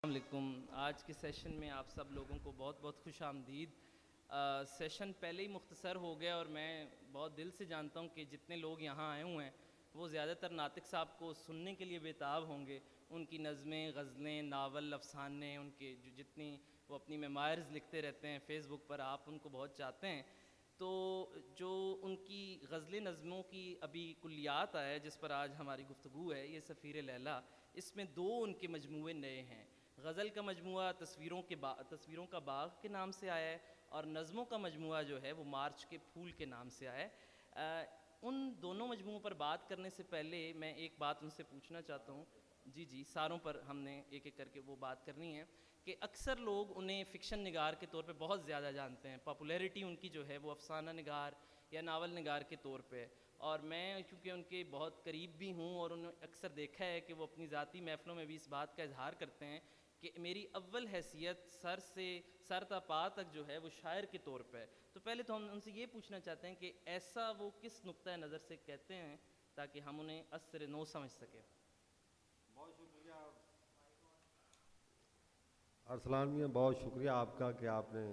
वालेकुम। आज के सेशन में आप सब लोगों को बहुत बहुत खुश आमदीद। सेशन पहले ही मुख्तसर हो गया और मैं बहुत दिल से जानता हूँ कि जितने लोग यहाँ आए हुए हैं वो ज़्यादातर नातिक साहब को सुनने के लिए बेताब होंगे। उनकी नज़में, गज़लें, नावल, अफ़साने, उनके जो जितनी वो अपनी मेमोइर्स लिखते रहते हैं फ़ेसबुक पर, आप उनको बहुत चाहते हैं। तो जो उनकी गज़लें, नज़मों की अभी कुल्लियात आया है जिस पर आज हमारी गुफ्तगू है, ये सफ़ीर लैला, इसमें दो उनके मजमूए नए हैं। गज़ल का मजमूआ तस्वीरों का बाग़ के नाम से आया है और नज़मों का मजमूआ जो है वो मार्च के फूल के नाम से आया है। उन दोनों मजमूओं पर बात करने से पहले मैं एक बात उनसे पूछना चाहता हूँ। जी जी, सारों पर हमने एक एक करके वो बात करनी है कि अक्सर लोग उन्हें फ़िक्शन निगार के तौर पे बहुत ज़्यादा जानते हैं। पॉपुलैरिटी उनकी जो है वो अफ़साना निगार या नावल निगार के तौर पे है। और मैं चूँकि उनके बहुत करीब भी हूँ और उन्होंने अक्सर देखा है कि वो अपनी ज़ाती महफ़िलों में भी इस बात का इज़हार करते हैं कि मेरी अव्वल हैसियत सर से सर ता पा तक जो है वो शायर के तौर पे है। तो पहले तो हम उनसे ये पूछना चाहते हैं कि ऐसा वो किस नुक्ता नज़र से कहते हैं ताकि हम उन्हें अस्र नो समझ सकें। बहुत शुक्रिया अरसलान मियाँ, बहुत शुक्रिया आपका कि आपने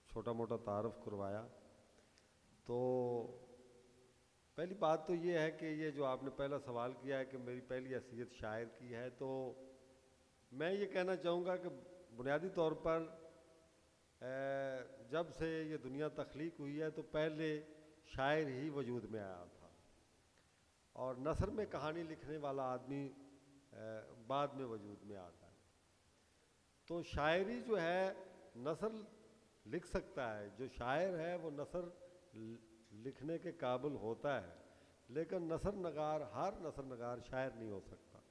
छोटा मोटा तारफ़ करवाया। तो पहली बात तो ये है कि ये जो आपने पहला सवाल किया है कि मेरी पहली हैसियत शायर की है, तो मैं ये कहना चाहूँगा कि बुनियादी तौर पर जब से ये दुनिया तख्लीक हुई है तो पहले शायर ही वजूद में आया था और नसर में कहानी लिखने वाला आदमी बाद में वजूद में आता है। तो शायरी जो है नसर लिख सकता है, जो शायर है वो नसर लिखने के काबिल होता है, लेकिन हर नसर नगार शायर नहीं हो सकता।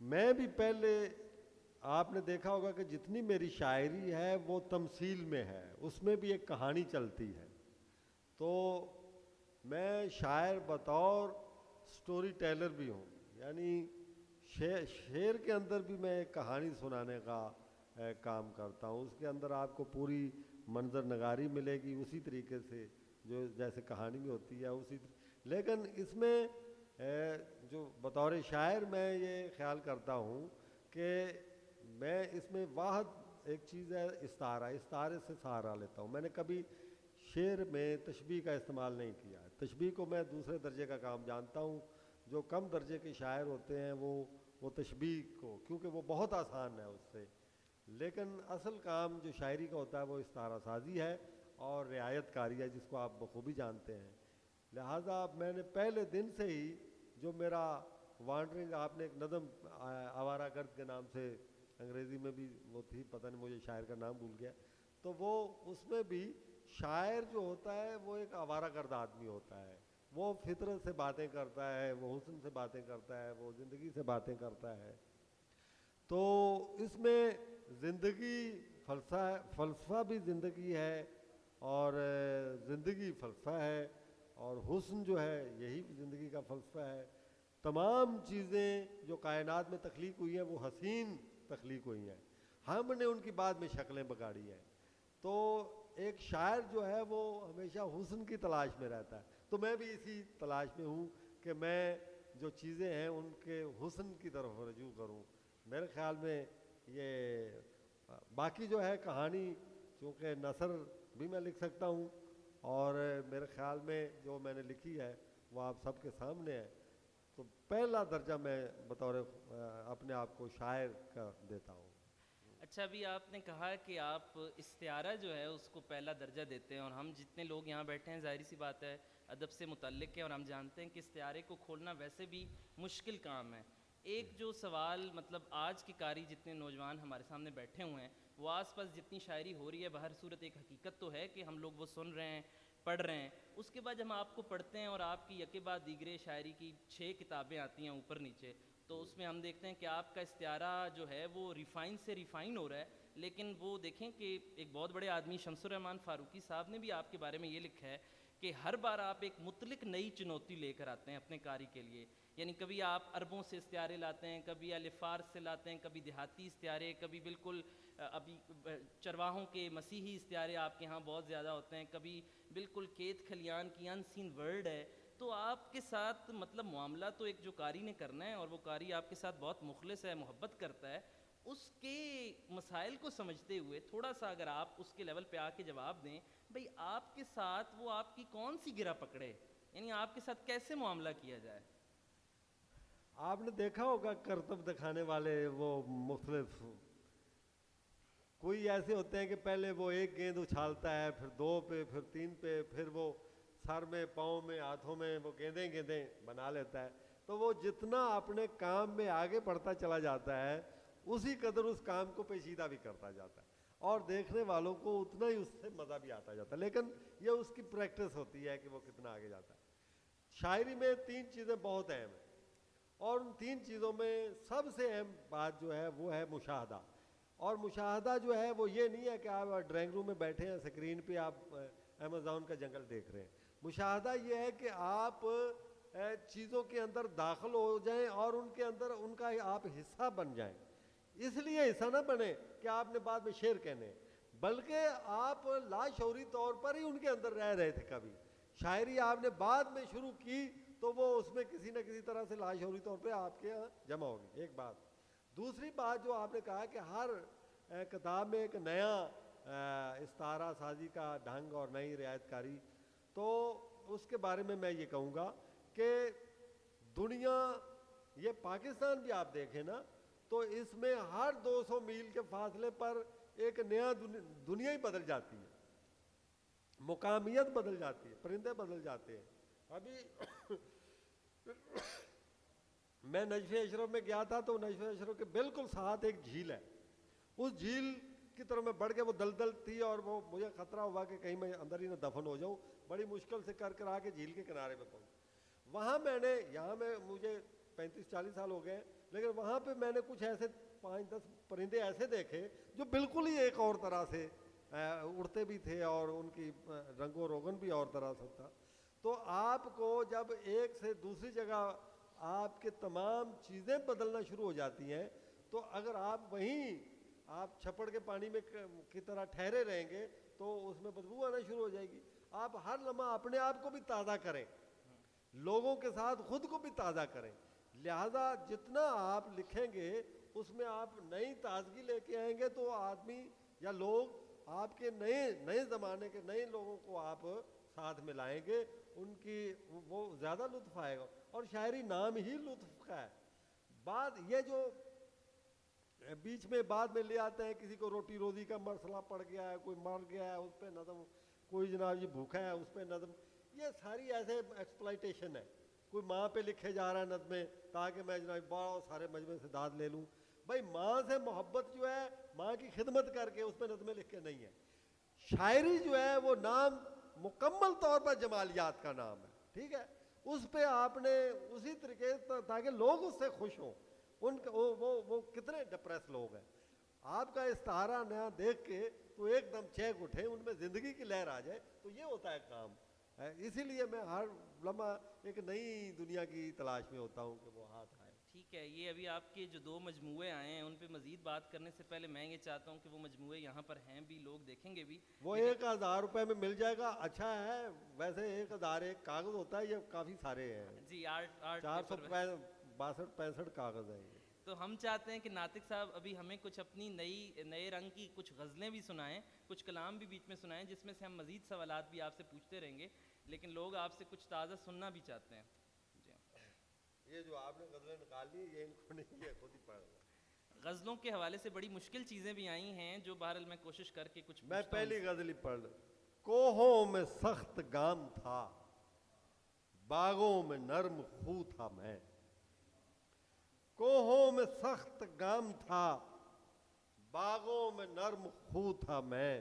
मैं भी पहले, आपने देखा होगा कि जितनी मेरी शायरी है वो तमसील में है, उसमें भी एक कहानी चलती है। तो मैं शायर बतौर स्टोरी टेलर भी हूँ, यानी शेर के अंदर भी मैं एक कहानी सुनाने का काम करता हूँ। उसके अंदर आपको पूरी मंजर नगारी मिलेगी उसी तरीके से जो जैसे कहानी में होती है लेकिन इसमें जो बतौर शायर मैं ये ख्याल करता हूँ कि मैं इसमें वाहद एक चीज़ है इस्तारे से सहारा लेता हूँ। मैंने कभी शेर में तशबीह का इस्तेमाल नहीं किया। तशबीह को मैं दूसरे दर्जे का काम जानता हूँ। जो कम दर्जे के शायर होते हैं वो तशबीह को, क्योंकि वो बहुत आसान है उससे, लेकिन असल काम जो शायरी का होता है वो इस्तारा साजी है और रियायत कारी है, जिसको आप बखूबी जानते हैं। लिहाजा मैंने पहले दिन से ही जो मेरा वांडरिंग, आपने एक नज़म आवारा गर्द के नाम से अंग्रेज़ी में भी वो थी, पता नहीं मुझे शायर का नाम भूल गया, तो वो उसमें भी शायर जो होता है वो एक आवारा गर्द आदमी होता है। वो फितरत से बातें करता है, वो हुस्न से बातें करता है, वो ज़िंदगी से बातें करता है। तो इसमें ज़िंदगी फ़लसफ़ा भी ज़िंदगी है और ज़िंदगी फ़लसफ़ा है और हुस्न जो है यही ज़िंदगी का फ़लसफ़ा है। तमाम चीज़ें जो कायनात में तख्लीक हुई हैं वो हसीन तख्लीक हुई हैं, हमने उनकी बाद में शक्लें बिगाड़ी हैं। तो एक शायर जो है वो हमेशा हुस्न की तलाश में रहता है। तो मैं भी इसी तलाश में हूँ कि मैं जो चीज़ें हैं उनके हुस्न की तरफ रजू करूँ। मेरे ख्याल में ये बाकी जो है कहानी, चूँकि नसर भी मैं लिख सकता हूँ और मेरे ख्याल में जो मैंने लिखी है वो आप सबके सामने है। तो पहला दर्जा मैं बतौर अपने आप को शायर का देता हूँ। अच्छा, अभी आपने कहा कि आप इस्तिआरा जो है उसको पहला दर्जा देते हैं और हम जितने लोग यहाँ बैठे हैं ज़ाहिर सी बात है अदब से मुतल्लिक़ है और हम जानते हैं कि इस्तिआरे को खोलना वैसे भी मुश्किल काम है। एक जो सवाल मतलब आज की कारी जितने नौजवान हमारे सामने बैठे हुए हैं वो आस-पास जितनी शायरी हो रही है, बहर सूरत एक हकीकत तो है कि हम लोग वो सुन रहे हैं, पढ़ रहे हैं। उसके बाद हम आपको पढ़ते हैं और आपकी यके बाद दीगरे शायरी की 6 किताबें आती हैं ऊपर नीचे, तो उसमें हम देखते हैं कि आपका इस्तिआरा जो है वो रिफ़ाइन से रिफ़ाइन हो रहा है। लेकिन वो देखें कि एक बहुत बड़े आदमी शमसुर रहमान फ़ारूकी साहब ने भी आपके बारे में ये लिखा है कि हर बार आप एक मुतलिक नई चुनौती लेकर आते हैं अपने कार्य के लिए। यानी कभी आप अरबों से इस्तिआरे लाते हैं, कभी अलिफ़ार से लाते हैं, कभी देहाती इस्तिआरे, कभी बिल्कुल अभी चरवाहों के मसीही इस्तिआरे आपके यहाँ बहुत ज़्यादा होते हैं, कभी बिल्कुल खेत खलियान की अनसीन वर्ल्ड है, तो आपके साथ मतलब मामला तो एक जो कारी ने करना है और वो कारी आपके साथ बहुत मुखलिस है, मोहब्बत करता है, उसके मसाइल को समझते हुए थोड़ा सा अगर आप उसके लेवल पे आके जवाब दें, भाई आपके साथ वो आपकी कौन सी गिरा पकड़े, यानी आपके साथ कैसे मामला किया जाए। आपने देखा होगा करतब दिखाने वाले वो मुख्तलिफ, कोई ऐसे होते हैं कि पहले वो एक गेंद उछालता है, फिर दो पे, फिर तीन पे, फिर वो सर में, पाँव में, हाथों में वो गेंदें गेंदें बना लेता है। तो वो जितना अपने काम में आगे बढ़ता चला जाता है उसी कदर उस काम को पेचीदा भी करता जाता है और देखने वालों को उतना ही उससे मज़ा भी आता जाता है। लेकिन ये उसकी प्रैक्टिस होती है कि वो कितना आगे जाता है। शायरी में तीन चीज़ें बहुत अहम हैं और उन तीन चीज़ों में सबसे अहम बात जो है वो है मुशाहदा। और मुशाहदा जो है वो ये नहीं है कि आप ड्राइंग रूम में बैठे हैं, स्क्रीन पे आप अमेज़ॉन का जंगल देख रहे हैं। मुशाहदा ये है कि आप चीज़ों के अंदर दाखिल हो जाएं और उनके अंदर उनका आप हिस्सा बन जाएं। इसलिए हिस्सा ना बने कि आपने बाद में शेर कहने, बल्कि आप लाशौरी तौर पर ही उनके अंदर रह रहे थे। कभी शायरी आपने बाद में शुरू की तो वो उसमें किसी न किसी तरह से लाशौरी तौर पे आपके यहाँ जमा होगी। एक बात। दूसरी बात जो आपने कहा कि हर किताब में एक नया इस्तारा साजी का ढंग और नई रियायतकारी, तो उसके बारे में मैं ये कहूँगा कि दुनिया, ये पाकिस्तान भी आप देखें ना तो इसमें हर 200 मील के फासले पर एक नया दुनिया ही बदल जाती है, मुकामियत बदल जाती है, परिंदे बदल जाते हैं। अभी मैं नजफ़ अशरफ में गया था तो नजफ़ अशरफ के बिल्कुल साथ एक झील है। उस झील की तरफ मैं बढ़ के, वो दलदल थी और वो मुझे खतरा हुआ कि कहीं मैं अंदर ही ना दफन हो जाऊं। बड़ी मुश्किल से कर आके झील के किनारे पे पहुंचा। वहाँ मैंने, यहाँ में मुझे 35-40 साल हो गए, लेकिन वहाँ पे मैंने कुछ ऐसे 5-10 परिंदे ऐसे देखे जो बिल्कुल ही एक और तरह से उड़ते भी थे और उनकी रंगो रोगन भी और तरह से था। तो आपको जब एक से दूसरी जगह आपके तमाम चीज़ें बदलना शुरू हो जाती हैं, तो अगर आप वहीं आप छपड़ के पानी में की तरह ठहरे रहेंगे तो उसमें बदबू आना शुरू हो जाएगी। आप हर लम्हा अपने आप को भी ताज़ा करें, लोगों के साथ खुद को भी ताज़ा करें। लिहाजा जितना आप लिखेंगे उसमें आप नई ताजगी लेके आएंगे तो आदमी या लोग आपके नए नए ज़माने के नए लोगों को आप साथ में लाएंगे, उनकी वो ज़्यादा लुत्फ आएगा। और शायरी नाम ही लुत्फ का है। बात ये जो बीच में बाद में ले आते हैं, किसी को रोटी रोजी का मसला पड़ गया है, कोई मर गया है उस पर नज़म, कोई जनाब ये भूखा है उस पर नज़म, ये सारी ऐसे एक्सप्लॉइटेशन है। कोई माँ पे लिखे जा रहा है नज़में ताकि मैं जनाब बहुत सारे मजमे से दाद ले लूँ। भाई माँ से मोहब्बत जो है, माँ की खिदमत करके उस पर नज़में लिख के नहीं है। शायरी जो है वो नाम मुकम्मल तौर पर जमालियात का नाम है, ठीक है। उस पर आपने उसी तरीके ताकि लोग उससे खुश हों। उनका वो कितने डिप्रेस लोग हैं, आपका इस्तारा नया देख के तो एकदम चेक उठे, उनमें ज़िंदगी की लहर आ जाए, तो ये होता है काम है। इसीलिए मैं हर लम्हा एक नई दुनिया की तलाश में होता हूँ कि वो हाथ आए। ठीक है, ये अभी आपके जो 2 मजमूए आए हैं उन पे मज़ीद बात करने से पहले मैं ये चाहता हूँ कि वो मजमूए यहाँ पर हैं भी, लोग देखेंगे भी। वो 1000 रुपये में मिल जाएगा। अच्छा है, वैसे 1000 एक कागज़ होता है, ये काफ़ी सारे हैं जी, आर्ट 462-65 कागज़ हैं ये। तो हम चाहते हैं कि नातिक साहब अभी हमें कुछ अपनी नए रंग की कुछ गज़लें भी सुनाएं, कुछ कलाम भी बीच में सुनाएं, जिसमें से हम मज़ीद सवालात भी आपसे पूछते रहेंगे, लेकिन लोग आपसे कुछ ताज़ा सुनना भी चाहते हैं। जी, ये जो आपने गज़लें निकाली ये इनको नहीं है, खुद ही पढ़ लो। गज़लों के हवाले से बड़ी मुश्किल चीज़ें भी आई हैं जो बहरहाल मैं कोशिश करके कुछ मैं पहली गज़ल ही पढ़ लूं। कोहों में सख्त गाम था, बागों में नर्म खू था मैं। कोहों में सख्त गाम था, बागों में नर्म खू था मैं।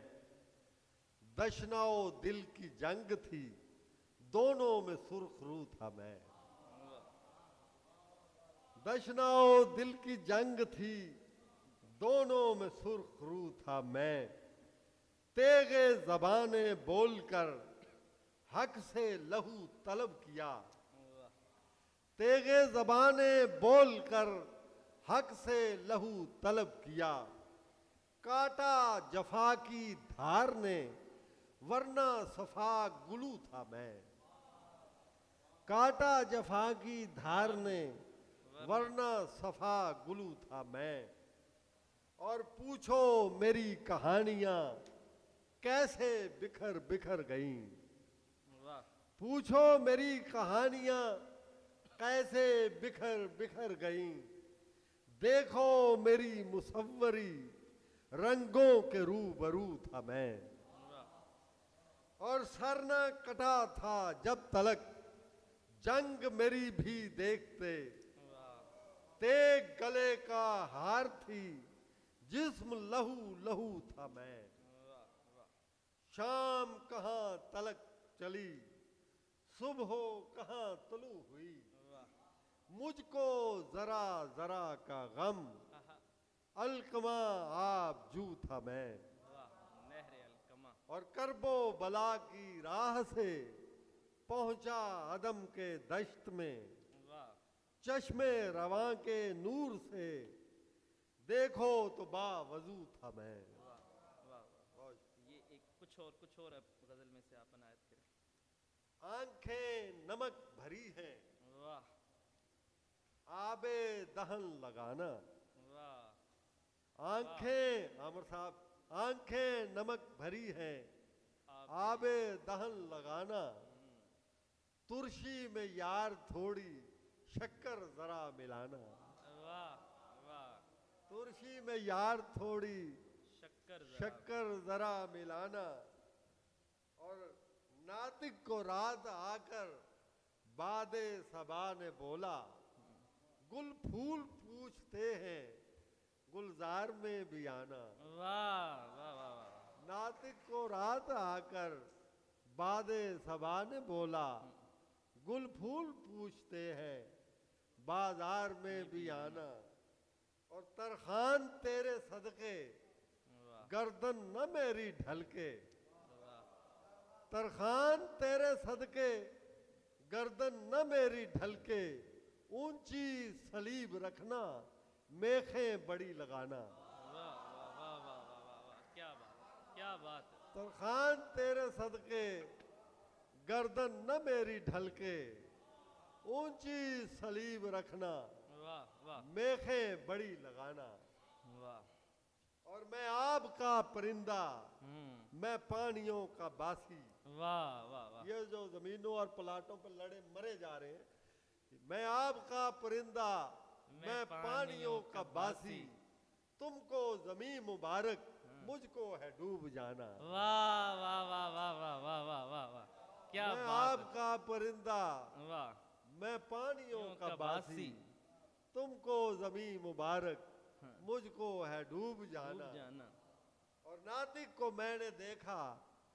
दशनाओ दिल की जंग थी, दोनों में सुर्ख रू था मैं। दशनाओ दिल की जंग थी, दोनों में सुर्ख रू था मैं। तेगे ज़बाने बोलकर हक से लहू तलब किया। तेगे ज़बाने बोलकर हक से लहू तलब किया। काटा जफा की धार ने, वरना सफा गुलू था मैं। काटा जफा की धार ने, वरना सफा गुलू था मैं। और पूछो मेरी कहानियां कैसे बिखर बिखर गईं। वाह पूछो मेरी कहानियां कैसे बिखर बिखर गईं। देखो मेरी मुसव्वरी रंगों के रूबरू था मैं। वाह और सर न कटा था जब तलक जंग मेरी भी देखते। वाह तेग गले का हार थी जिस्म लहू लहू था मैं। वाह वाह शाम कहाँ तलक चली सुबह कहाँ तुलू हुई। वाह मुझको जरा जरा का गम आहा, अलकमा आप जू था मैं। वाह नहरे अलकमा। और करबो बला की राह से पहुंचा अदम के दश्त में। वाह चश्मे रवां के नूर से देखो तो बावजू था मैं। वाह वाह ये एक कुछ और अब गजल में से आप अनायत करें। आंखें नमक भरी हैं वाह आबे दहन लगाना। वाह आंखें आमर साहब, आंखें नमक भरी हैं आप आबे दहन लगाना। तुरशी में यार थोड़ी शक्कर जरा मिलाना। वाह वाह तुरशी में यार थोड़ी शक्कर जरा। शक्कर जरा मिलाना। और नातिक को रात आकर बादे सबा ने बोला गुल फूल पूछते हैं गुलजार में भी आना। वाह वाह वाह वाह नातिक को रात आकर बादे सबा ने बोला गुल फूल पूछते हैं बाजार में भी आना। और तरखान तेरे सदके वाह गर्दन न मेरी ढलके। वाह तरखान तेरे सदके गर्दन न मेरी ढलके। ऊंची सलीब रखना मेखें बड़ी लगाना। वाह वाह वाह वाह वाह वाह वाह क्या बात है। तरखान तेरे सदके गर्दन न मेरी ढलके। ऊंची सलीब रखना वाह वाह मेखें बड़ी लगाना। वाह और मैं आब का परिंदा मैं पानियों का बासी। वाह वाह वाह ये जो जमीनों और प्लाटों पर लड़े मरे जा रहे हैं, मैं आपका परिंदा मैं पानियों का बासी। तुमको जमीन मुबारक मुझको है डूब जाना। वाह वाह वाह वाह वाह वाह वाह वाह वाह क्या मैं बात आपका परिंदा है। वाह मैं पानियों यूं का का बासी। बासी। तुमको जमीन मुबारक मुझको है डूब जाना। डूब जाना। और नातिक को मैंने देखा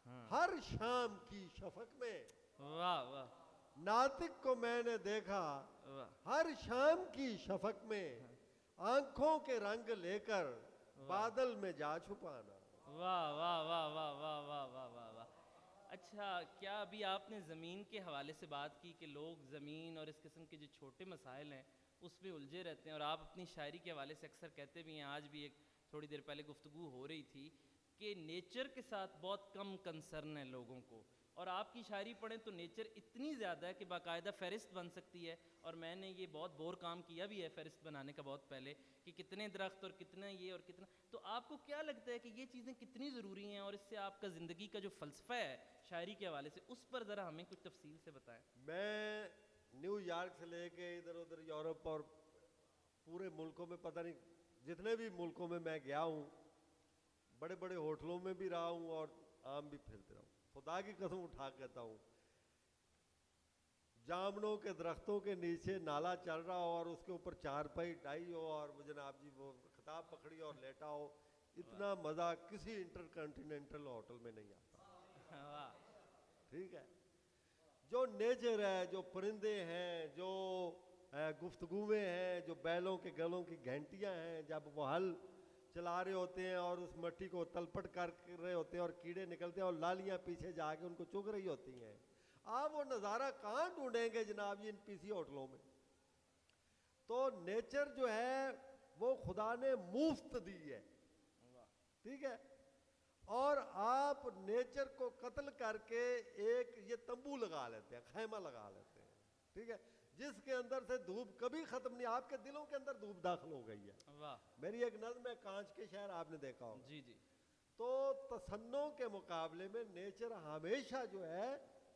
हाँ। हर शाम की शफक में। वाह वाह नातिक को मैंने देखा वाह हर शाम की शफक में आंखों के रंग लेकर बादल में जा छुपाना। वाह वाह वाह वाह वाह वाह वाह वाह वाह। अच्छा, क्या अभी आपने ज़मीन के हवाले से बात की कि लोग ज़मीन और इस किस्म के जो छोटे मसाइल हैं उसमें उलझे रहते हैं, और आप अपनी शायरी के हवाले से अक्सर कहते भी हैं, आज भी एक थोड़ी देर पहले गुफ्तगू हो रही थी कि नेचर के साथ बहुत कम कंसर्न है लोगों को, और आपकी शायरी पढ़ें तो नेचर इतनी ज़्यादा है कि बाकायदा फ़हरिस्त बन सकती है। और मैंने ये बहुत बोर काम किया भी है फ़हरिस्त बनाने का बहुत पहले, कि कितने दरख्त और कितना ये और कितना। तो आपको क्या लगता है कि ये चीज़ें कितनी ज़रूरी हैं, और इससे आपका ज़िंदगी का जो फ़लसफ़ा है शायरी के हवाले से, उस पर ज़रा हमें कुछ तफसील से बताएं। मैं न्यूयॉर्क से लेके इधर उधर यूरोप और पूरे मुल्कों में, पता नहीं जितने भी मुल्कों में मैं गया हूँ, बड़े बड़े होटलों में भी रहा हूँ और आम भी फिरते रहा हूँ। खुदा की कसम उठा कहता हूँ, जामनों के दरख्तों के नीचे नाला चल रहा हो और उसके ऊपर चारपाई डाई हो और वो जनाब जी वो खिताब पकड़ी और लेटा हो, इतना मज़ा किसी इंटरकॉन्टिनेंटल होटल में नहीं आता। वाह ठीक है, जो नेचर है, जो परिंदे हैं, जो गुफ्तगुएं हैं, जो बैलों के गलों की घंटियां हैं, जब वो हल चला रहे होते हैं और उस मट्टी को तलपट कर रहे होते हैं और कीड़े निकलते हैं और लालियां पीछे जाके उनको चुग रही होती हैं, आप वो नज़ारा कहाँ ढूंढेंगे जनाब जी इन पीसी होटलों में। तो नेचर जो है वो खुदा ने मुफ्त दी है, ठीक है, और आप नेचर को कत्ल करके एक ये तंबू लगा लेते हैं, खैमा लगा लेते हैं, ठीक है, जिसके अंदर से धूप कभी खत्म नहीं, आपके दिलों के अंदर धूप दाखिल हो गई है। वाह। मेरी एक नज्म है कांच के शहर, आपने देखा होगा। जी जी। तो तसन्नो के मुकाबले में नेचर हमेशा जो है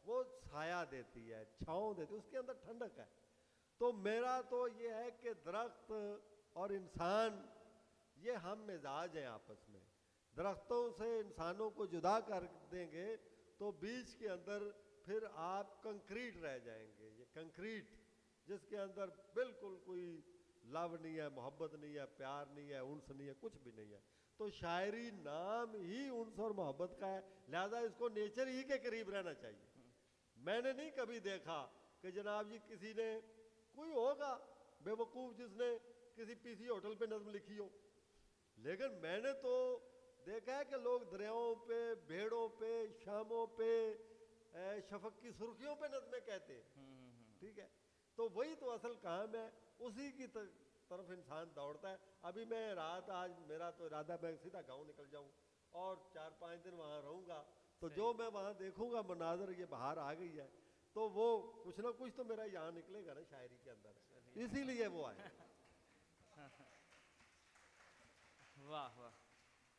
वो साया देती है, छांव देती है, उसके अंदर ठंडक है। तो मेरा तो ये है कि दरख्त और इंसान ये हम मिजाज हैं आपस में। दरख्तों से इंसानों को जुदा कर देंगे तो बीच के अंदर फिर आप कंक्रीट रह जाएंगे। ये कंक्रीट जिसके अंदर बिल्कुल कोई लव नहीं है, मोहब्बत नहीं है, प्यार नहीं है, उन्स नहीं है, कुछ भी नहीं है। तो शायरी नाम ही उन्स और मोहब्बत का है, लिहाजा इसको नेचर ही के करीब रहना चाहिए। मैंने नहीं कभी देखा कि जनाब जी किसी ने, कोई होगा बेवकूफ़ जिसने किसी पीसी होटल पे नज्म लिखी हो, लेकिन मैंने तो देखा है कि लोग दरियाओं पे, भेड़ों पे, शामों पे, शफक की सुर्खियों पे नज़में कहते हैं। ठीक है, तो वही तो असल काम है, उसी की तरफ इंसान दौड़ता है। अभी मैं रात, आज मेरा तो इरादा मैं सीधा गांव निकल जाऊं और 4-5 दिन वहां रहूंगा, तो जो मैं वहां देखूंगा मनाजर, ये बाहर आ गई है, तो वो कुछ ना कुछ तो मेरा यहाँ निकलेगा ना शायरी के अंदर, इसीलिए वो आए। वाह वाह।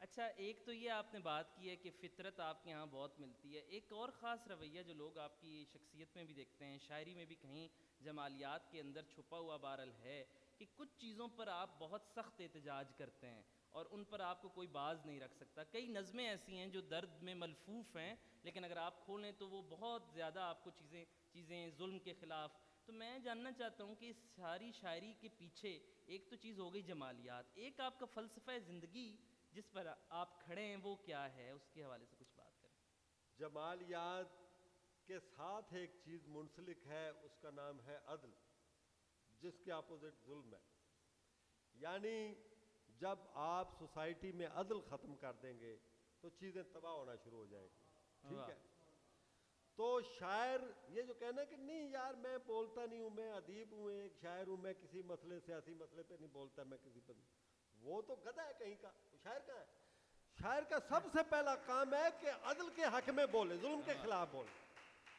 अच्छा, एक तो ये आपने बात की है कि फ़ितरत आपके यहाँ बहुत मिलती है। एक और ख़ास रवैया जो लोग आपकी शख्सियत में भी देखते हैं, शायरी में भी कहीं जमालियात के अंदर छुपा हुआ बारल है कि कुछ चीज़ों पर आप बहुत सख्त एहतजाज करते हैं और उन पर आपको कोई बाज नहीं रख सकता। कई नज़में ऐसी हैं जो दर्द में मलफूफ़ हैं, लेकिन अगर आप खोलें तो वो बहुत ज़्यादा आपको चीज़ें जुल्म के ख़िलाफ़। तो मैं जानना चाहता हूँ कि इस सारी शायरी के पीछे एक तो चीज़ हो गई जमालियात, एक आपका फ़लसफ़ा ज़िंदगी जिस पर आप खड़े हैं वो क्या है, उसके हवाले से कुछ बात करें। जमालियात के साथ एक चीज़ मुंसलिक है, उसका नाम है अदल, जिसके अपोजिट जुल्म है। यानी जब आप सोसाइटी में अदल ख़त्म कर देंगे तो चीज़ें तबाह होना शुरू हो जाएगी। ठीक है, तो शायर ये जो कहना कि नहीं यार मैं बोलता नहीं हूँ, मैं अदीब हूँ, एक शायर हूँ, मैं किसी मसले सियासी मसले पे नहीं बोलता, मैं किसी पर, वो तो गधा है कहीं का। शायर कहाँ है? शायर का सबसे पहला काम है कि अदल के हक में बोले, जुल्म के खिलाफ बोले,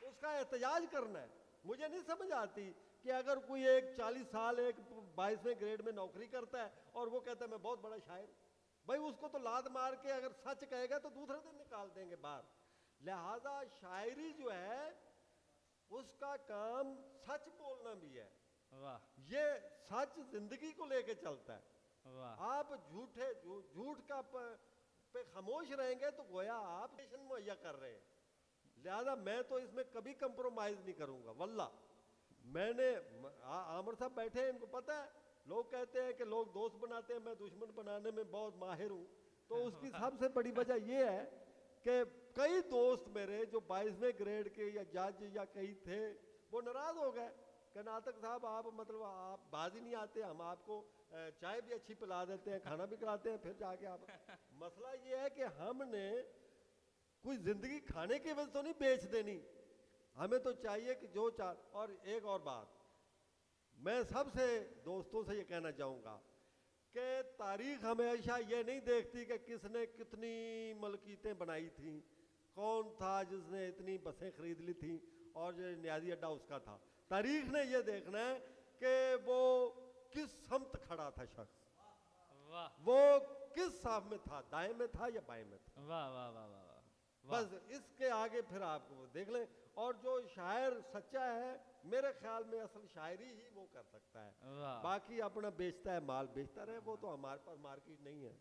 उसका एहतजाज करना है। मुझे नहीं समझ आती कि अगर कोई एक 40 साल एक 22वें ग्रेड में नौकरी करता है और वो कहता है मैं बहुत बड़ा शायर, भाई उसको तो लात मार के अगर सच कहेगा तो दूसरे दिन निकाल देंगे बाहर। लिहाजा शायरी जो है उसका काम सच बोलना भी है। वाह। ये सच जिंदगी को लेके चलता है। वाह। आप झूठ का पे खामोश रहेंगे तो गोया आप स्टेशन मुहैया कर रहे हैं। लिहाजा मैं तो इसमें कभी कंप्रोमाइज नहीं करूंगा वल्ला। मैंने आमर साहब बैठे हैं, इनको पता है, लोग कहते हैं कि लोग दोस्त बनाते हैं, मैं दुश्मन बनाने में बहुत माहिर हूं। तो उसकी सबसे बड़ी वजह यह है कि कई दोस्त मेरे जो 22वें ग्रेड के या जज या कई थे, वो नाराज हो गए कि नातक साहब आप मतलब आप बाजी नहीं आते, हम आपको चाय भी अच्छी पिला देते हैं, खाना भी खिलाते हैं, फिर जाके आप मसला ये है कि हमने कोई जिंदगी खाने की वजह तो नहीं बेच देनी, हमें तो चाहिए कि जो चाह। और एक और बात मैं सबसे दोस्तों से ये कहना चाहूँगा कि तारीख हमेशा ये नहीं देखती कि किसने कितनी मलकीतें बनाई थी, कौन था जिसने इतनी बसें खरीद ली थी और जो नियाजी अड्डा उसका था। तारीख ने ये देखना है कि वो किस समत खड़ा था शख्स, वाह। वो किस साफ में था, दाएं में था या बाएं में था। वाह वाह वाह वाह वाह। बस इसके आगे फिर आप वो देख लें। और जो शायर सच्चा है मेरे ख्याल में असल शायरी ही वो कर सकता है, वाह। बाकी अपना बेचता है, माल बेचता रहे, वो तो हमारे पास मार्केट नहीं है।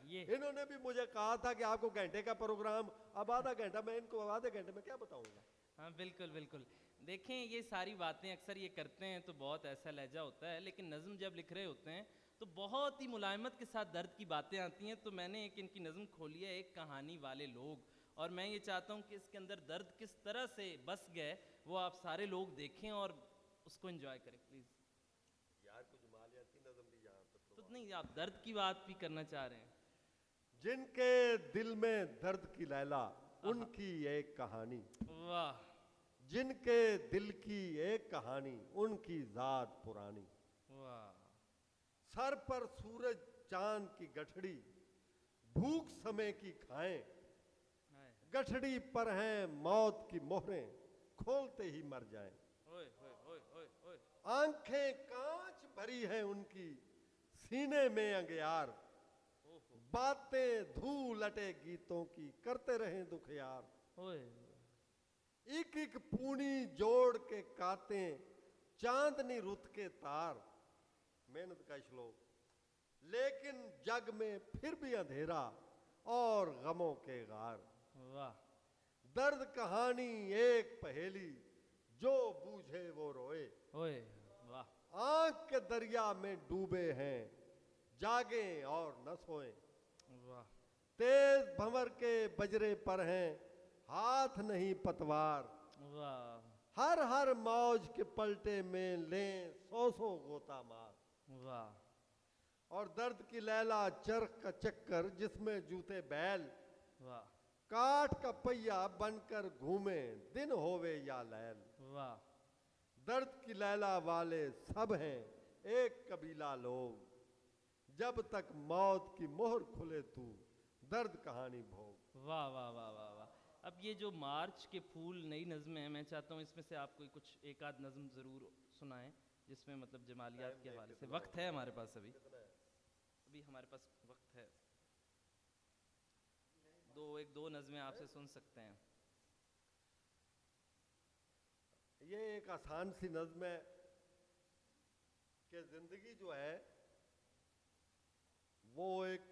ये इन्होंने भी मुझे कहा था कि आपको घंटे का प्रोग्राम, अब आधा घंटा, मैं इनको आधे घंटे में क्या बताऊंगा। हाँ बिल्कुल बिल्कुल। देखें ये सारी बातें अक्सर ये करते हैं तो बहुत ऐसा लहजा होता है, लेकिन नज़म जब लिख रहे होते हैं तो बहुत ही मुलायमत के साथ दर्द की बातें आती हैं। तो मैंने एक इनकी नज़म खोली है, एक कहानी वाले लोग, और मैं ये चाहता हूँ कि इसके अंदर दर्द किस तरह से बस गए वो आप सारे लोग देखें और उसको एंजॉय करें प्लीज़। यार कुछ मालियाती नज़म भी यहाँ पर तो नहीं, आप दर्द की बात भी करना चाह रहे हैं। जिनके दिल में दर्द की लैला उनकी एक कहानी, वाह। जिनके दिल की एक कहानी उनकी जात पुरानी। वाह। सर पर सूरज चांद की गठड़ी, भूख समय की खाएं, गठड़ी पर हैं मौत की मोहरें, खोलते ही मर जाएं। ओए ओए आंखें कांच भरी हैं उनकी, सीने में अंगियार, बातें धूल लटे गीतों की, करते रहें दुख यार। ओए एक एक पूनी जोड़ के काते, चांदनी रुत के तार। मेहनत का श्लोक। लेकिन जग में फिर भी अंधेरा और गमों के गार। वाह दर्द कहानी एक पहेली, जो बूझे वो रोए। ओए वाह आंख के दरिया में डूबे हैं, जागे और न सोए। वाह तेज भंवर के बजरे पर हैं, हाथ नहीं पतवार। वाह हर हर मौज के पलटे में लें सौ सौ गोता मार। वाह और दर्द की लैला चरख का चक्कर, जिसमें जूते बैल, वाह काठ का पहिया बनकर घूमे, दिन होवे या लैल। वाह दर्द की लैला वाले सब हैं एक कबीला लोग, जब तक मौत की मोहर खुले तू दर्द कहानी भोग। वाह वाह वाह वाह वाह। अब ये जो मार्च के फूल नई नज़में हैं, मैं चाहता हूँ इसमें से आप कोई कुछ एक आध नज़म ज़रूर सुनाएं, जिसमें मतलब जमालियात के हवाले से। वक्त है हमारे पास अभी हमारे पास वक्त है। दो नज़में आपसे सुन सकते हैं। ये एक आसान सी नज़्म है कि जिंदगी जो है वो एक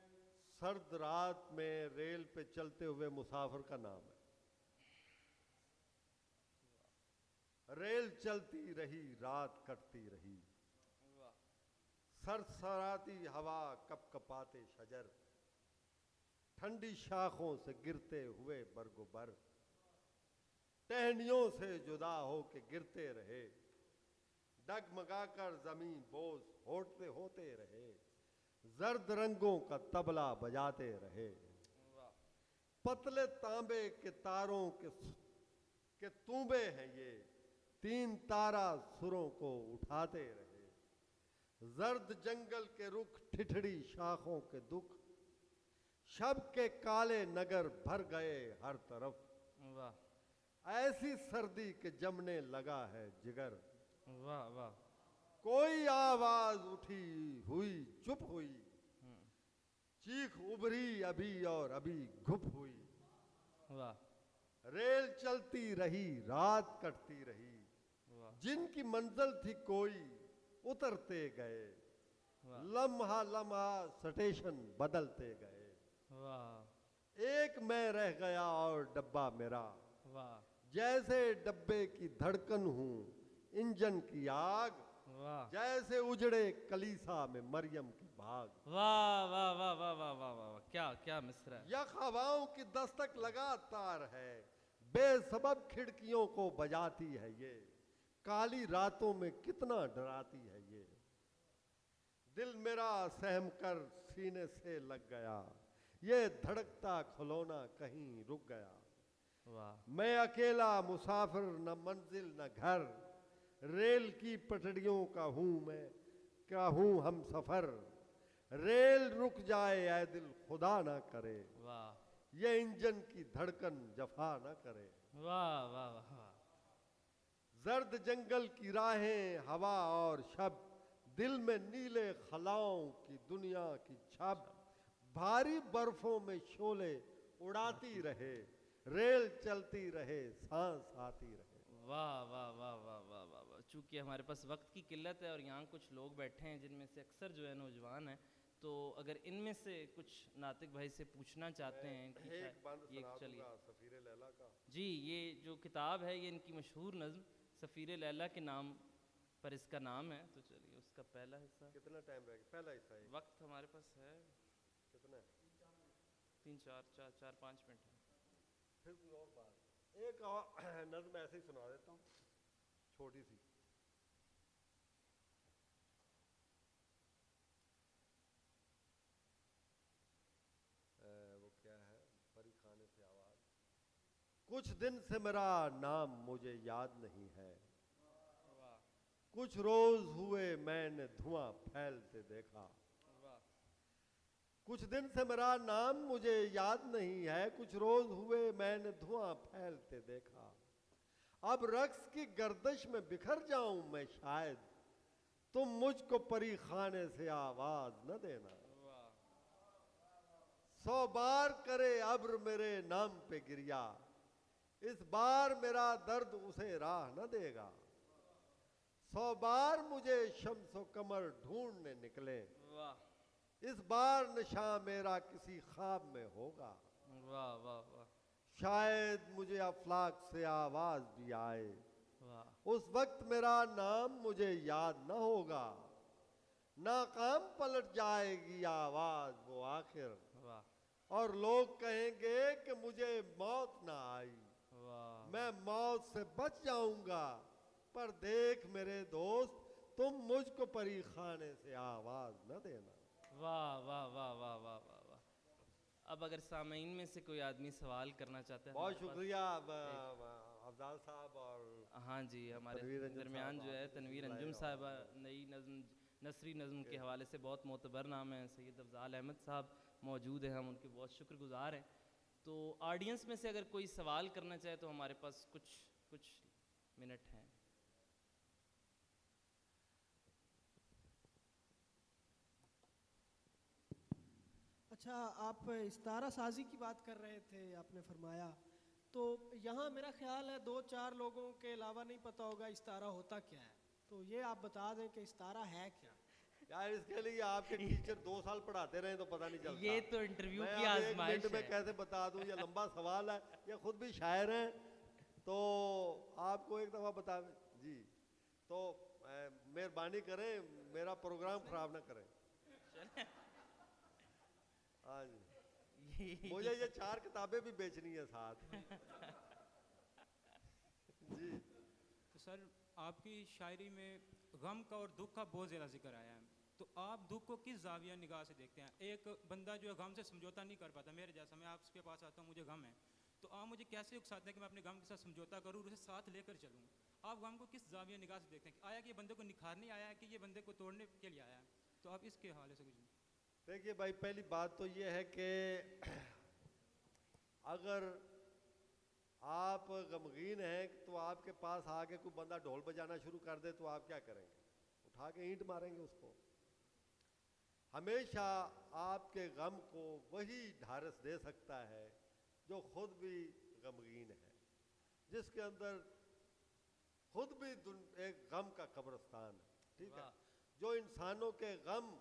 सर्द रात में रेल पे चलते हुए मुसाफिर का नाम है। रेल चलती रही, रात कटती रही, सरसराती हवा कपकपाते शजर, ठंडी शाखों से गिरते हुए बरगुबर, टहनियों से जुदा हो के गिरते रहे, डगमगाकर जमीन बोझ होते होते रहे, जर्द रंगों का तबला बजाते रहे, पतले तांबे के तारों के तूंबे हैं ये, तीन तारा सुरों को उठाते रहे, जर्द जंगल के रुख ठिठड़ी शाखों के दुख, शब के काले नगर भर गए हर तरफ। वाह ऐसी सर्दी के जमने लगा है जिगर, वाह वाह कोई आवाज उठी हुई चुप हुई, चीख उभरी अभी और अभी घुप हुई। वाह रेल चलती रही, रात कटती रही, वाह जिनकी मंजिल थी कोई उतरते गए, वाह लम्हा लम्हा स्टेशन बदलते गए, वाह एक मैं रह गया और डब्बा मेरा, वाह जैसे डब्बे की धड़कन हूं इंजन की आग, वाह जैसे उजड़े कलीसा में मरियम की भाग। वाह वाह वाह वाह वाह वाह वाह वाह, क्या क्या मिसरा है। यख हवाओं की दस्तक लगातार है, बेसबब खिड़कियों को बजाती है ये, काली रातों में कितना डराती है ये, दिल मेरा सहम कर सीने से लग गया, ये धड़कता खिलौना कहीं रुक गया। वाह मैं अकेला मुसाफिर, न मंजिल न घर, रेल की पटड़ियों का हूं मैं, क्या हूं हम सफर, रेल रुक जाए ऐ दिल खुदा ना करे, वाह ये इंजन की धड़कन जफा ना करे। वाह वाह वाह वाह जर्द जंगल की राहें हवा और शब, दिल में नीले खलाओं की दुनिया की छब, भारी बर्फों में शोले उड़ाती रहे, रेल चलती रहे, सांस आती रहे। वाह वाह वाह वाह वाह वाह वाह। चूँकि हमारे पास वक्त की किल्लत है और यहाँ कुछ लोग बैठे हैं जिनमें से अक्सर जो है नौजवान हैं, तो अगर इनमें से कुछ नातिक भाई से पूछना चाहते हैं कि एक बंद ये सुना चलिए दूंगा सफीर लैला का। जी, ये जो किताब है ये इनकी मशहूर नज़्म सफ़ीर लैला के नाम पर इसका नाम है। तो चलिए उसका पहला हिस्सा। कितना टाइम रहेगा? पहला हिस्सा है वक्त हमारे पास है कितना है? 5 मिनट है। फिर कोई और बात, एक और नज़्म ऐसे ही सुना देता हूँ छोटी सी। वो क्या है, परी खाने से आवाज, कुछ दिन से मेरा नाम मुझे याद नहीं है, वाह कुछ रोज हुए मैंने धुआं फैलते देखा, वाह कुछ दिन से मेरा नाम मुझे याद नहीं है, कुछ रोज हुए मैंने धुआं फैलते देखा, अब रक्स की गर्दिश में बिखर जाऊं मैं शायद, तुम मुझको परी खाने से आवाज न देना। वाह 100 बार करे अब्र मेरे नाम पे गिरिया, इस बार मेरा दर्द उसे राह न देगा। 100 बार मुझे शम्सो कमर ढूंढने निकले, वाह इस बार नशा मेरा किसी ख्वाब में होगा। वाह वाह वाह शायद मुझे अफलाक से आवाज भी आए, वाह उस वक्त मेरा नाम मुझे याद न होगा। नाकाम पलट जाएगी आवाज वो आखिर, वाह और लोग कहेंगे कि मुझे मौत ना आई। वाह मैं मौत से बच जाऊंगा, पर देख मेरे दोस्त तुम मुझको परी खाने से आवाज न देना। वाह वाह वाह वाह वाह वाह वाह। अब अगर सामीन में से कोई आदमी सवाल करना चाहता है बहुत हमारे पास- शुक्रिया अफजाल साहब। और हाँ जी, हमारे तनवीर अंजुम दरमियान साहब जो है आपने तनवीर बुलाया अंजुम और- साहबा नई नज़म नसरी नज़म के हवाले से बहुत मोतबर नाम है, सैयद अफजाल अहमद साहब मौजूद हैं, हम उनके बहुत शुक्रगुजार हैं। तो ऑडियंस में से अगर कोई सवाल करना चाहे तो हमारे पास कुछ कुछ मिनट हैं। अच्छा, आप इस्तारा साजी की बात कर रहे थे, आपने फरमाया तो यहाँ मेरा ख्याल है 2-4 लोगों के अलावा नहीं पता होगा इस्तारा होता क्या है, तो ये आप बता दें कि इस्तारा है क्या। यार इसके लिए आपके टीचर 2 साल पढ़ाते रहे तो पता नहीं चलता। ये तो इंटरव्यू मैं की अब 1 आजमाइश मिनट में है। कैसे बता दूं, ये लंबा सवाल है, ये खुद भी शायर हैं, तो आपको एक दफा बता जी। तो मेहरबानी करें मेरा प्रोग्राम खराब ना करें। हाँ जी, मुझे ये 4 किताबें भी बेचनी है साथ। जी तो सर आपकी शायरी में गम का और दुख का बहुत ज़्यादा जिक्र आया है, तो आप दुख को किस जाविया निगाह से देखते हैं? एक बंदा जो है गम से समझौता नहीं कर पाता, मेरे जैसा, मैं आपके पास आता हूँ मुझे गम है, तो आप मुझे कैसे उकसाते हैं कि मैं अपने गम के साथ समझौता करूँ और उसे साथ लेकर चलूँ? आप गम को किस जाविया निगाह से देखते हैं? आया कि ये बंदे को निखारने आया है कि ये बंदे को तोड़ने के लिए आया है? तो आप इसके हवाले से कुछ। देखिए भाई, पहली बात तो ये है कि अगर आप गमगीन हैं तो आपके पास आके कोई बंदा ढोल बजाना शुरू कर दे तो आप क्या करेंगे? उठा के ईंट मारेंगे उसको। हमेशा आपके गम को वही ढारस दे सकता है जो खुद भी गमगीन है, जिसके अंदर खुद भी एक गम का कब्रिस्तान है, ठीक है। जो इंसानों के गम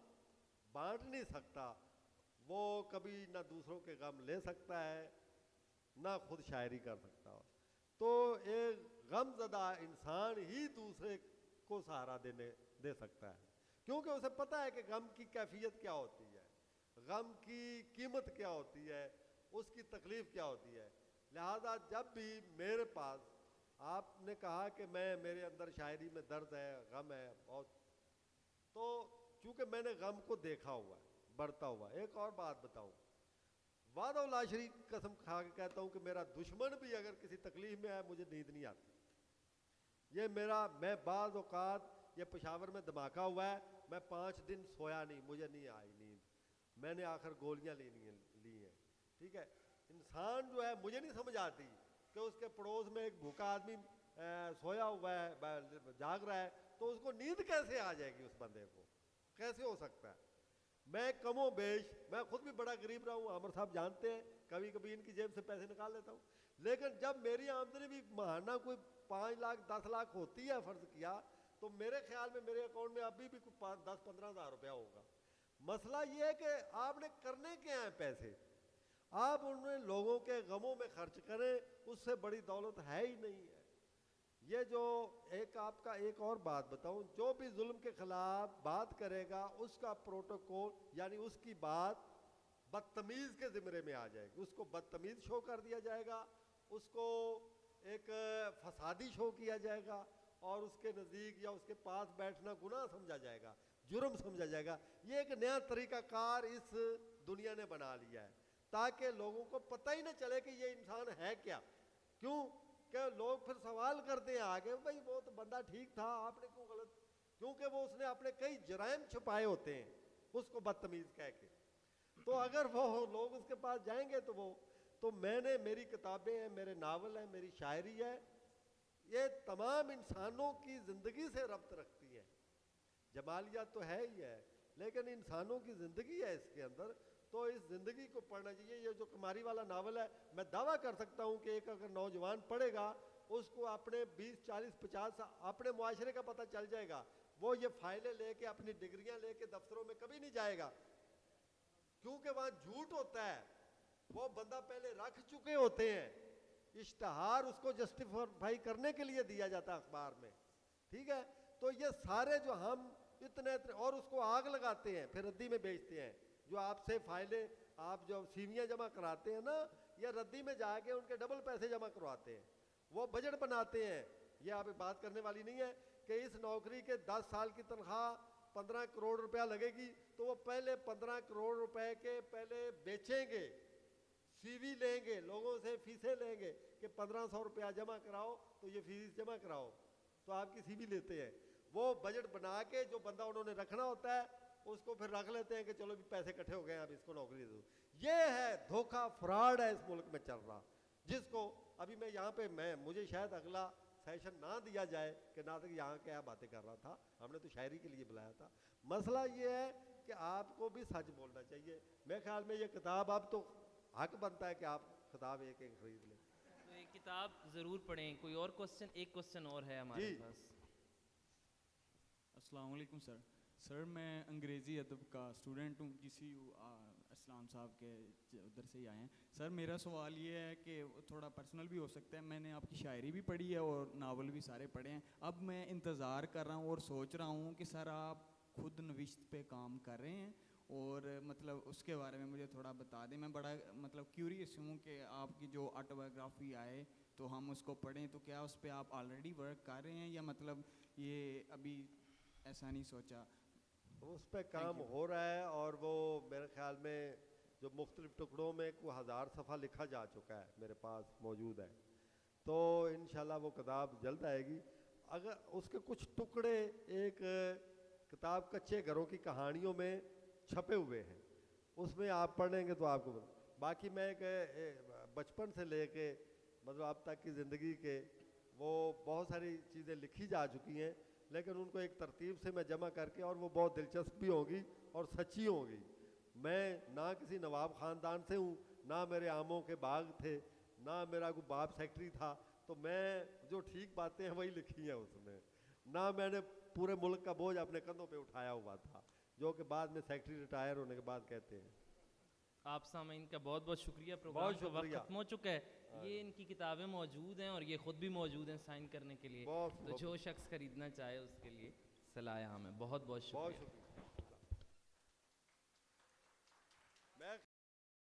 बांट नहीं सकता, वो कभी ना दूसरों के गम ले सकता है ना खुद शायरी कर सकता हो। तो एक गमज़दा इंसान ही दूसरे को सहारा दे सकता है, क्योंकि उसे पता है कि गम की कैफियत क्या होती है, गम की कीमत क्या होती है, उसकी तकलीफ़ क्या होती है। लिहाजा जब भी मेरे पास, आपने कहा कि मेरे अंदर शायरी में दर्द है, गम है बहुत, तो चूँकि मैंने गम को देखा हुआ है बढ़ता हुआ। एक और बात बताऊँ, वादा शरीक कसम खा के कहता हूँ कि मेरा दुश्मन भी अगर किसी तकलीफ में है मुझे नींद नहीं आती। ये मैं बाज़ औक़ात ये पेशावर में धमाका हुआ है, मैं 5 दिन सोया नहीं, मुझे नहीं आई नींद, मैंने आखिर गोलियाँ ली हैं, ठीक है। इंसान जो है, मुझे नहीं समझ आती कि उसके पड़ोस में एक भूखा आदमी सोया हुआ है, जाग रहा है, तो उसको नींद कैसे आ जाएगी? उस बंदे को कैसे हो सकता है? मैं कमो बेश, मैं खुद भी बड़ा गरीब रहा हूँ, आमर साहब जानते हैं, कभी कभी इनकी जेब से पैसे निकाल लेता हूँ, लेकिन जब मेरी आमदनी भी महाना कोई 5 लाख 10 लाख होती है फ़र्ज़ किया, तो मेरे ख्याल में मेरे अकाउंट में अभी भी 10-15 हज़ार रुपया होगा। मसला ये है कि आपने करने क्या है पैसे? आप उन्हें लोगों के गमों में खर्च करें, उससे बड़ी दौलत है ही नहीं है। ये जो आपका एक और बात बताऊं, जो भी जुल्म के खिलाफ बात करेगा उसका प्रोटोकॉल यानी उसकी बात बदतमीज़ के ज़िम्मे में आ जाएगी, उसको बदतमीज़ शो कर दिया जाएगा, उसको एक फसादी शो किया जाएगा और उसके नज़दीक या उसके पास बैठना गुनाह समझा जाएगा, जुर्म समझा जाएगा। ये एक नया तरीक़ाकार इस दुनिया ने बना लिया है ताकि लोगों को पता ही ना चले कि ये इंसान है क्या। क्यों? कि लोग फिर सवाल करते हैं आगे, भाई वो तो बंदा ठीक था, आपने क्यों गलत? क्योंकि वो उसने अपने कई जराइम छुपाए होते हैं उसको बदतमीज़ कह के। तो अगर वो लोग उसके पास जाएंगे तो मेरी किताबें हैं, मेरे नावल हैं, मेरी शायरी है, ये तमाम इंसानों की ज़िंदगी से रब्त रखती है। जमालियात तो है ही है, लेकिन इंसानों की ज़िंदगी है इसके अंदर, तो इस ज़िंदगी को पढ़ना चाहिए। ये जो कुमारी वाला नावल है, मैं दावा कर सकता हूँ कि एक अगर नौजवान पढ़ेगा, उसको अपने 20, 40, 50 अपने मुआशरे का पता चल जाएगा। वो ये फाइलें लेके, अपनी डिग्रियां लेके दफ्तरों में कभी नहीं जाएगा, क्योंकि वहाँ झूठ होता है। वो बंदा पहले रख चुके होते हैं, इश्तहार उसको जस्टिफाई करने के लिए दिया जाता है अखबार में, ठीक है। तो ये सारे जो हम इतने और उसको आग लगाते हैं, फिर रद्दी में बेचते हैं। जो आपसे फाइलें, आप जो सीवियाँ जमा कराते हैं ना, या रद्दी में जाके उनके डबल पैसे जमा करवाते हैं। वो बजट बनाते हैं। ये आप बात करने वाली नहीं है कि इस नौकरी के 10 साल की तनख्वाह 15 करोड़ रुपया लगेगी, तो वो पहले 15 करोड़ रुपए के पहले बेचेंगे, सीवी लेंगे, लोगों से फीसें लेंगे कि 1500 रुपया जमा कराओ, तो ये फीस जमा कराओ, तो आपकी सीवी लेते हैं। वो बजट बना के जो बंदा उन्होंने रखना होता है, उसको फिर रख लेते हैं कि चलो भी पैसे इकट्ठे हो गए, अब इसको नौकरी दे दो। ये है धोखा, फ्रॉड है इस मुल्क में चल रहा, जिसको अभी मैं यहाँ पे मुझे शायद अगला सेशन ना दिया जाए कि ना तक यहाँ क्या बातें कर रहा था, हमने तो शायरी के लिए बुलाया था। मसला ये है कि आपको भी सच बोलना चाहिए। मेरे ख्याल में ये किताब, अब तो हक बनता है कि आप किताब एक एक खरीद लें। तो ये किताब ज़रूर पढ़ें। कोई और क्वेश्चन? एक क्वेश्चन और है हमारे पास। अस्सलाम वालेकुम सर। सर मैं अंग्रेज़ी अदब का स्टूडेंट हूँ, GCU इस्लाम साहब के उधर से ही आए हैं। सर मेरा सवाल ये है कि थोड़ा पर्सनल भी हो सकता है, मैंने आपकी शायरी भी पढ़ी है और नावल भी सारे पढ़े हैं। अब मैं इंतज़ार कर रहा हूँ और सोच रहा हूँ कि सर आप खुद नविश्त पे काम कर रहे हैं, और मतलब उसके बारे में मुझे थोड़ा बता दें। मैं बड़ा मतलब क्यूरियस हूँ कि आपकी जो ऑटोबायोग्राफी आए तो हम उसको पढ़ें, तो क्या उस पर आप ऑलरेडी वर्क कर रहे हैं या मतलब ये अभी ऐसा नहीं सोचा? उस पर काम हो रहा है, और वो मेरे ख्याल में जो मुख्तलिफ टुकड़ों में कोई 1000 सफ़ा लिखा जा चुका है, मेरे पास मौजूद है। तो इंशाल्लाह वो किताब जल्द आएगी। अगर उसके कुछ टुकड़े एक किताब कच्चे घरों की कहानियों में छपे हुए हैं, उसमें आप पढ़ेंगे तो आपको। बाकी मैं एक बचपन से लेके मतलब अब तक की ज़िंदगी के वो बहुत सारी चीज़ें लिखी जा चुकी हैं, लेकिन उनको एक तरतीब से मैं जमा करके, और वो बहुत दिलचस्प भी होंगी और सच्ची होंगी। मैं ना किसी नवाब ख़ानदान से हूँ, ना मेरे आमों के बाग थे, ना मेरा कोई बाप सेक्रेटरी था, तो मैं जो ठीक बातें हैं वही लिखी हैं उसमें। ना मैंने पूरे मुल्क का बोझ अपने कंधों पे उठाया हुआ था, जो कि बाद में सेक्रेटरी रिटायर होने के बाद कहते हैं। आप सामीन का बहुत बहुत शुक्रिया। प्रोग्राम का वक्त खत्म हो चुका है। ये इनकी किताबें मौजूद हैं और ये ख़ुद भी मौजूद हैं साइन करने के लिए, तो जो शख्स ख़रीदना चाहे उसके लिए सलाह यहाँ में। बहुत बहुत शुक्रिया।